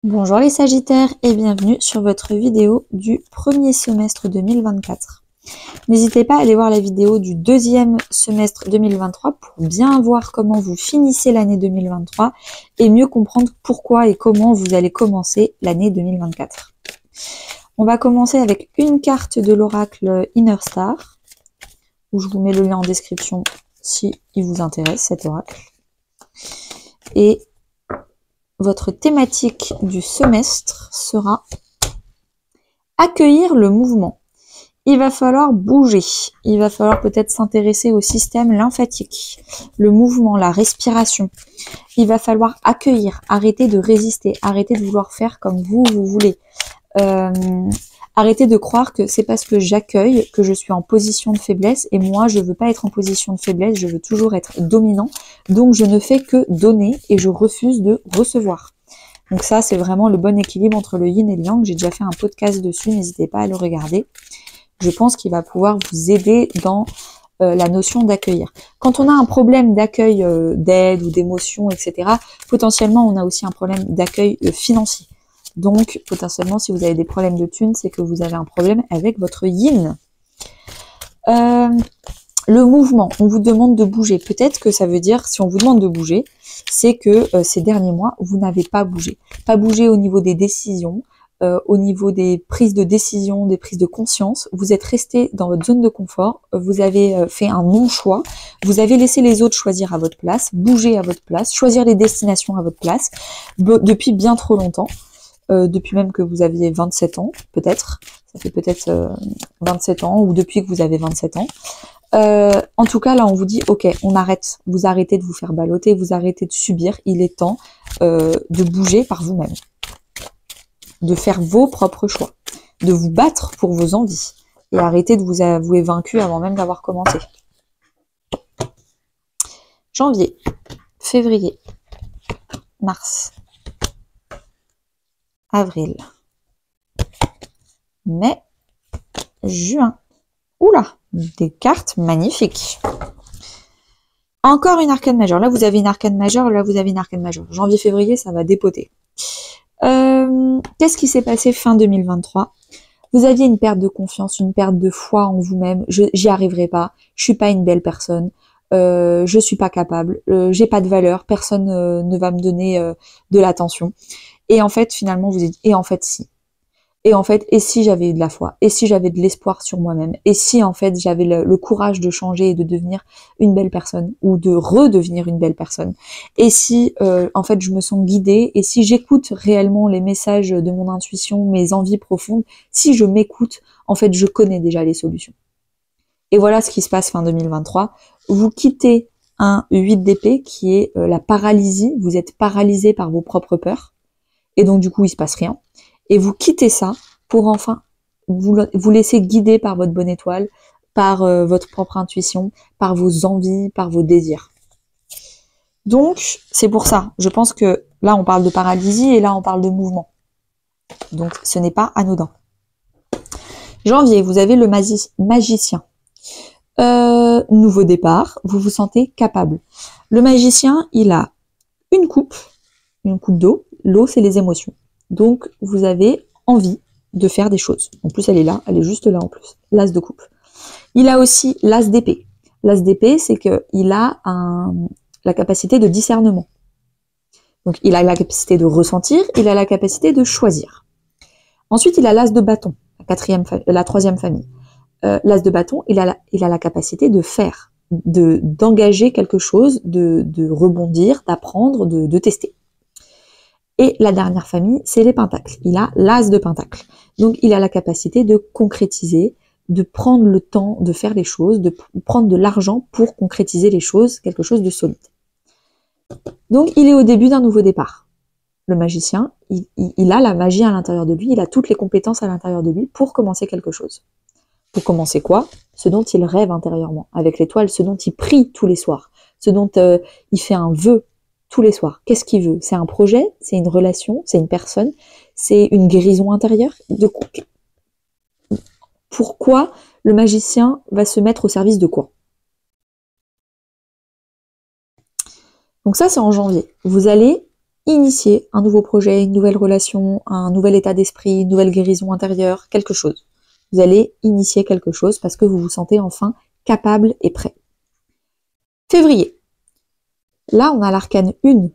Bonjour les Sagittaires et bienvenue sur votre vidéo du premier semestre 2024. N'hésitez pas à aller voir la vidéo du deuxième semestre 2023 pour bien voir comment vous finissez l'année 2023 et mieux comprendre pourquoi et comment vous allez commencer l'année 2024. On va commencer avec une carte de l'oracle Inner Star, où je vous mets le lien en description si il vous intéresse cet oracle. Et votre thématique du semestre sera accueillir le mouvement. Il va falloir bouger. Il va falloir peut-être s'intéresser au système lymphatique, le mouvement, la respiration. Il va falloir accueillir, arrêter de résister, arrêter de vouloir faire comme vous voulez. Arrêtez de croire que c'est parce que j'accueille que je suis en position de faiblesse et moi je veux pas être en position de faiblesse, je veux toujours être dominant, donc je ne fais que donner et je refuse de recevoir. Donc ça c'est vraiment le bon équilibre entre le yin et le yang, j'ai déjà fait un podcast dessus, n'hésitez pas à le regarder. Je pense qu'il va pouvoir vous aider dans la notion d'accueillir. Quand on a un problème d'accueil d'aide ou d'émotion, etc., potentiellement on a aussi un problème d'accueil financier. Donc, potentiellement, si vous avez des problèmes de thunes, c'est que vous avez un problème avec votre yin. Le mouvement, on vous demande de bouger. Peut-être que ça veut dire, si on vous demande de bouger, c'est que ces derniers mois, vous n'avez pas bougé. Pas bougé au niveau des décisions, au niveau des prises de décision, des prises de conscience. Vous êtes resté dans votre zone de confort, vous avez fait un non-choix, vous avez laissé les autres choisir à votre place, bouger à votre place, choisir les destinations à votre place, depuis bien trop longtemps. Depuis même que vous aviez 27 ans, peut-être. Ça fait peut-être 27 ans, ou depuis que vous avez 27 ans. En tout cas, là, on vous dit, ok, on arrête. Vous arrêtez de vous faire balloter, vous arrêtez de subir. Il est temps de bouger par vous-même. De faire vos propres choix. De vous battre pour vos envies. Et arrêter de vous avouer vaincu avant même d'avoir commencé. Janvier, février, mars, avril, mai, juin. Oula, des cartes magnifiques. Encore une arcane majeure. Là, vous avez une arcane majeure. Là, vous avez une arcane majeure. Janvier, février, ça va dépoter. Qu'est-ce qui s'est passé fin 2023? Vous aviez une perte de confiance, une perte de foi en vous-même. J'y arriverai pas. Je suis pas une belle personne. Je suis pas capable. J'ai pas de valeur. Personne ne va me donner de l'attention. Et en fait, finalement, vous dites, et en fait, si. Et en fait, et si j'avais eu de la foi, et si j'avais de l'espoir sur moi-même, et si en fait j'avais le courage de changer et de devenir une belle personne, ou de redevenir une belle personne, et si en fait je me sens guidée, et si j'écoute réellement les messages de mon intuition, mes envies profondes, si je m'écoute, en fait je connais déjà les solutions. Et voilà ce qui se passe fin 2023. Vous quittez un 8 d'épée qui est la paralysie, vous êtes paralysé par vos propres peurs, et donc du coup il se passe rien. Et vous quittez ça pour enfin vous laisser guider par votre bonne étoile, par votre propre intuition, par vos envies, par vos désirs. Donc, c'est pour ça. Je pense que là, on parle de paralysie et là, on parle de mouvement. Donc, ce n'est pas anodin. Janvier, vous avez le magicien. Nouveau départ, vous vous sentez capable. Le magicien, il a une coupe d'eau. L'eau, c'est les émotions. Donc, vous avez envie de faire des choses. En plus, elle est là, elle est juste là en plus. L'as de coupe. Il a aussi l'as d'épée. L'as d'épée, c'est qu'il a la capacité de discernement. Donc, il a la capacité de ressentir, il a la capacité de choisir. Ensuite, il a l'as de bâton, la troisième famille. L'as de bâton, il a la capacité de faire, d'engager quelque chose, de rebondir, d'apprendre, de tester. Et la dernière famille, c'est les pentacles. Il a l'as de pentacle. Donc, il a la capacité de concrétiser, de prendre le temps de faire les choses, de prendre de l'argent pour concrétiser les choses, quelque chose de solide. Donc, il est au début d'un nouveau départ. Le magicien, il a la magie à l'intérieur de lui, il a toutes les compétences à l'intérieur de lui pour commencer quelque chose. Pour commencer quoi? Ce dont il rêve intérieurement. Avec l'étoile, ce dont il prie tous les soirs. Ce dont il fait un vœu tous les soirs. Qu'est-ce qu'il veut? C'est un projet? C'est une relation? C'est une personne? C'est une guérison intérieure? Pourquoi le magicien va se mettre au service de quoi? Donc ça, c'est en janvier. Vous allez initier un nouveau projet, une nouvelle relation, un nouvel état d'esprit, une nouvelle guérison intérieure, quelque chose. Vous allez initier quelque chose parce que vous vous sentez enfin capable et prêt. Février. Là, on a l'arcane 1.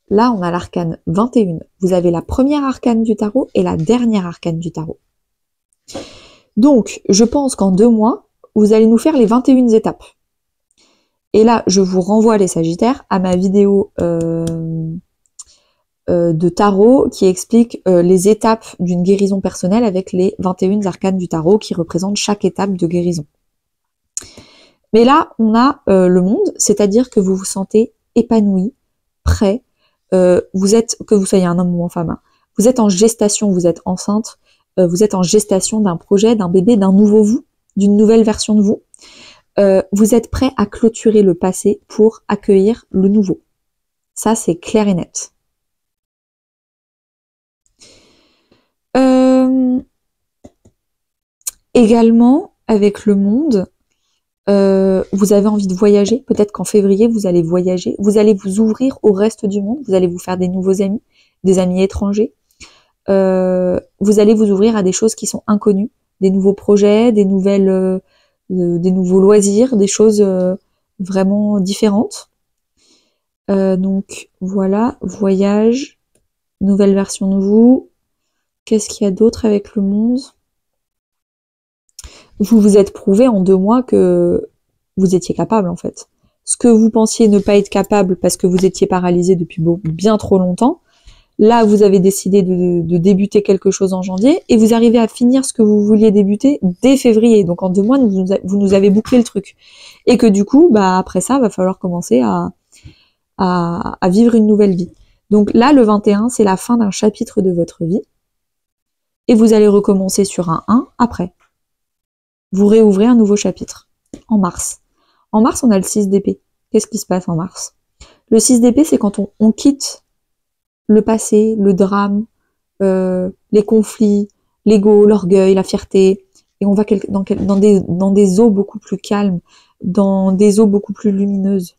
Là, on a l'arcane 21. Vous avez la première arcane du tarot et la dernière arcane du tarot. Donc, je pense qu'en 2 mois, vous allez nous faire les 21 étapes. Et là, je vous renvoie les Sagittaires à ma vidéo de tarot qui explique les étapes d'une guérison personnelle avec les 21 arcanes du tarot qui représentent chaque étape de guérison. Mais là, on a le monde, c'est-à-dire que vous vous sentez épanoui, prêt, que vous soyez un homme ou une femme, hein, vous êtes en gestation, vous êtes enceinte, vous êtes en gestation d'un projet, d'un bébé, d'un nouveau vous, d'une nouvelle version de vous. Vous êtes prêt à clôturer le passé pour accueillir le nouveau. Ça, c'est clair et net. Également, avec le monde, vous avez envie de voyager. Peut-être qu'en février, vous allez voyager. Vous allez vous ouvrir au reste du monde. Vous allez vous faire des nouveaux amis, des amis étrangers. Vous allez vous ouvrir à des choses qui sont inconnues, des nouveaux projets, des nouveaux loisirs, des choses vraiment différentes. Donc voilà, voyage, nouvelle version de vous. Qu'est-ce qu'il y a d'autre avec le monde? Vous vous êtes prouvé en 2 mois que vous étiez capable en fait. Ce que vous pensiez ne pas être capable parce que vous étiez paralysé depuis bien trop longtemps, là vous avez décidé de débuter quelque chose en janvier et vous arrivez à finir ce que vous vouliez débuter dès février. Donc en 2 mois, vous nous avez bouclé le truc. Et que du coup, bah après ça, va falloir commencer à vivre une nouvelle vie. Donc là, le 21, c'est la fin d'un chapitre de votre vie. Et vous allez recommencer sur un 1 après. Vous réouvrez un nouveau chapitre, en mars. En mars, on a le 6 d'épée. Qu'est-ce qui se passe en mars? Le 6 d'épée, c'est quand on quitte le passé, le drame, les conflits, l'ego, l'orgueil, la fierté, et on va dans des eaux beaucoup plus calmes, dans des eaux beaucoup plus lumineuses.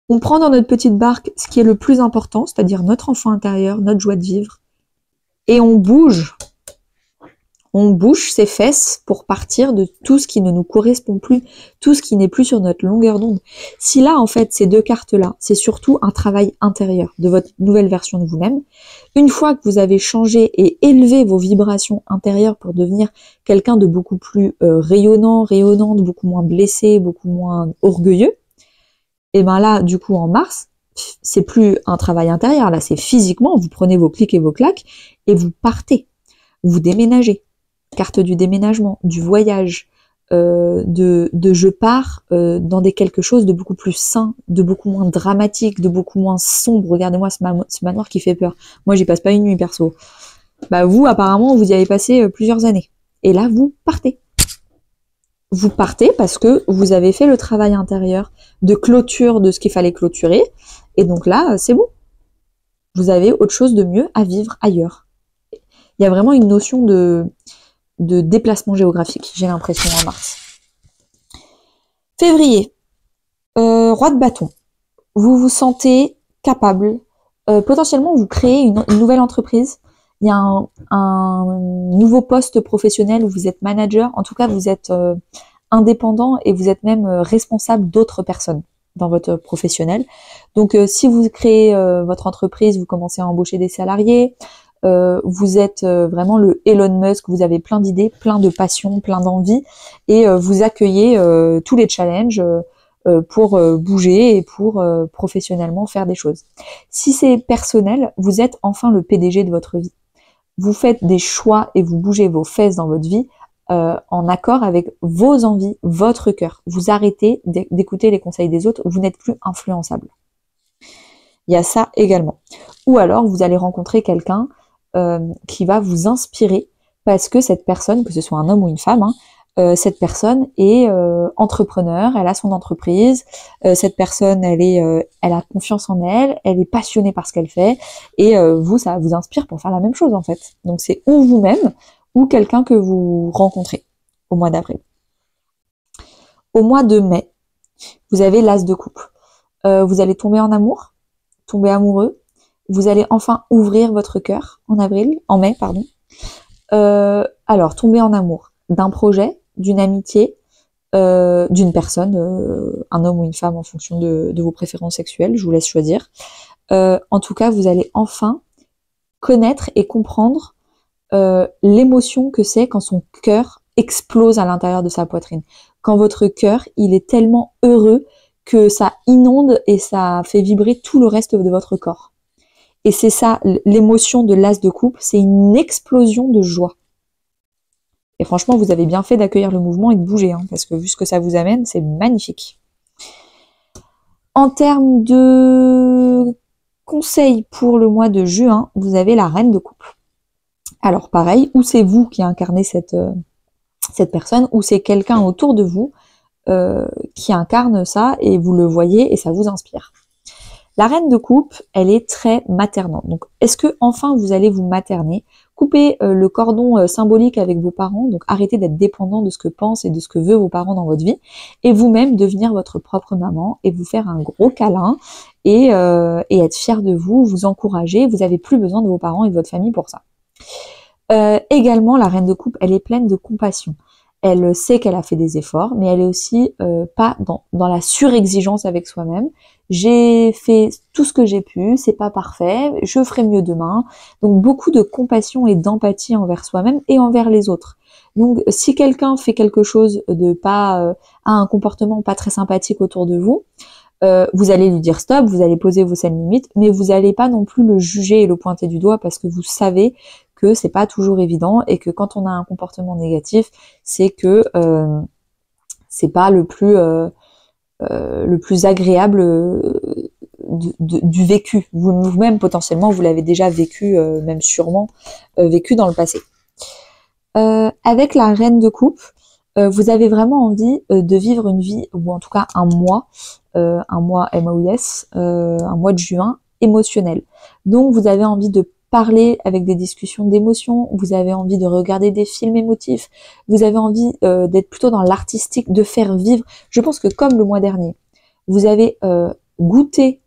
On prend dans notre petite barque ce qui est le plus important, c'est-à-dire notre enfant intérieur, notre joie de vivre, et on bouge ses fesses pour partir de tout ce qui ne nous correspond plus, tout ce qui n'est plus sur notre longueur d'onde. Si là, en fait, ces 2 cartes-là, c'est surtout un travail intérieur de votre nouvelle version de vous-même, une fois que vous avez changé et élevé vos vibrations intérieures pour devenir quelqu'un de beaucoup plus rayonnante, beaucoup moins blessé, beaucoup moins orgueilleux, et ben là, du coup, en mars, c'est plus un travail intérieur, là, c'est physiquement, vous prenez vos clics et vos claques, et vous partez, vous déménagez. Carte du déménagement, du voyage, de je pars dans quelque chose de beaucoup plus sain, de beaucoup moins dramatique, de beaucoup moins sombre. Regardez-moi ce manoir qui fait peur. Moi, j'y passe pas une nuit perso. Bah vous, apparemment, vous y avez passé plusieurs années. Et là, vous partez. Vous partez parce que vous avez fait le travail intérieur de clôture de ce qu'il fallait clôturer. Et donc là, c'est bon. Vous avez autre chose de mieux à vivre ailleurs. Il y a vraiment une notion de déplacement géographique, j'ai l'impression, en mars. Février, roi de bâton. Vous vous sentez capable. Potentiellement, vous créez une nouvelle entreprise. Il y a un nouveau poste professionnel où vous êtes manager. En tout cas, vous êtes indépendant et vous êtes même responsable d'autres personnes dans votre professionnel. Donc, si vous créez votre entreprise, vous commencez à embaucher des salariés. Vous êtes vraiment le Elon Musk, vous avez plein d'idées, plein de passions, plein d'envies, et vous accueillez tous les challenges pour bouger et pour professionnellement faire des choses. Si c'est personnel, vous êtes enfin le PDG de votre vie. Vous faites des choix et vous bougez vos fesses dans votre vie en accord avec vos envies, votre cœur. Vous arrêtez d'écouter les conseils des autres, vous n'êtes plus influençable. Il y a ça également. Ou alors, vous allez rencontrer quelqu'un qui va vous inspirer parce que cette personne, que ce soit un homme ou une femme, cette personne est entrepreneur, elle a son entreprise, cette personne elle a confiance en elle, elle est passionnée par ce qu'elle fait et vous, ça vous inspire pour faire la même chose en fait. Donc c'est ou vous-même ou quelqu'un que vous rencontrez au mois d'avril. Au mois de mai, vous avez l'as de coupe. Vous allez tomber en amour, tomber amoureux. Vous allez enfin ouvrir votre cœur en mai, pardon. Alors, tomber en amour d'un projet, d'une amitié, d'une personne, un homme ou une femme en fonction de vos préférences sexuelles, je vous laisse choisir. En tout cas, vous allez enfin connaître et comprendre l'émotion que c'est quand son cœur explose à l'intérieur de sa poitrine. Quand votre cœur, il est tellement heureux que ça inonde et ça fait vibrer tout le reste de votre corps. Et c'est ça, l'émotion de l'as de coupe, c'est une explosion de joie. Et franchement, vous avez bien fait d'accueillir le mouvement et de bouger, hein, parce que vu ce que ça vous amène, c'est magnifique. En termes de conseils pour le mois de juin, vous avez la reine de coupe. Alors pareil, ou c'est vous qui incarnez cette personne, ou c'est quelqu'un autour de vous qui incarne ça, et vous le voyez et ça vous inspire. La reine de coupe, elle est très maternante. Donc, est-ce que enfin vous allez vous materner? Coupez le cordon symbolique avec vos parents, donc arrêtez d'être dépendant de ce que pensent et de ce que veulent vos parents dans votre vie, et vous-même devenir votre propre maman et vous faire un gros câlin et être fier de vous, vous encourager. Vous n'avez plus besoin de vos parents et de votre famille pour ça. Également, la reine de coupe, elle est pleine de compassion. Elle sait qu'elle a fait des efforts, mais elle est aussi pas dans la surexigence avec soi-même. J'ai fait tout ce que j'ai pu, c'est pas parfait, je ferai mieux demain. Donc beaucoup de compassion et d'empathie envers soi-même et envers les autres. Donc si quelqu'un fait quelque chose de pas a un comportement pas très sympathique autour de vous, vous allez lui dire stop, vous allez poser vos scènes limites, mais vous n'allez pas non plus le juger et le pointer du doigt parce que vous savez que c'est pas toujours évident et que quand on a un comportement négatif, c'est que c'est pas le plus agréable du vécu. Vous-même potentiellement vous l'avez déjà vécu, même sûrement vécu dans le passé. Avec la reine de coupe, vous avez vraiment envie de vivre une vie, ou en tout cas un mois MAUS, un mois de juin émotionnel. Donc vous avez envie de parler avec des discussions d'émotions, vous avez envie de regarder des films émotifs, vous avez envie d'être plutôt dans l'artistique, de faire vivre. Je pense que comme le mois dernier, vous avez goûté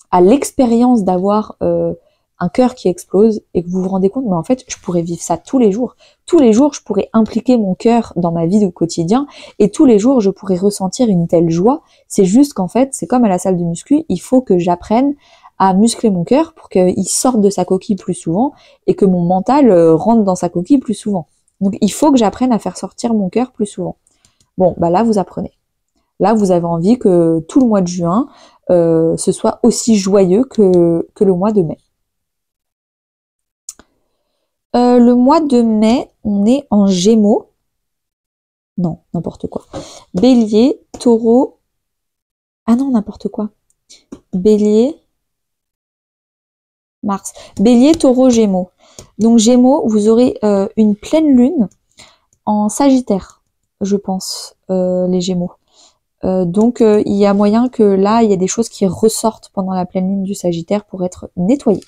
à l'expérience d'avoir un cœur qui explose et que vous vous rendez compte, mais en fait, je pourrais vivre ça tous les jours. Tous les jours, je pourrais impliquer mon cœur dans ma vie du quotidien et tous les jours, je pourrais ressentir une telle joie. C'est juste qu'en fait, c'est comme à la salle de muscu, il faut que j'apprenne à muscler mon cœur pour qu'il sorte de sa coquille plus souvent et que mon mental rentre dans sa coquille plus souvent. Donc, il faut que j'apprenne à faire sortir mon cœur plus souvent. Bon, bah là, vous apprenez. Là, vous avez envie que tout le mois de juin, ce soit aussi joyeux que le mois de mai. Le mois de mai, on est en Gémeaux. Non, n'importe quoi. Bélier, Taureau. Ah non, n'importe quoi. Bélier, Mars. Bélier, Taureau, Gémeaux. Donc Gémeaux, vous aurez une pleine lune en Sagittaire, je pense, les Gémeaux. Donc il y a moyen que là, il y a des choses qui ressortent pendant la pleine lune du Sagittaire pour être nettoyées.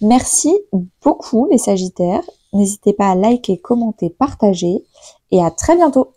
Merci beaucoup les Sagittaires. N'hésitez pas à liker, commenter, partager et à très bientôt.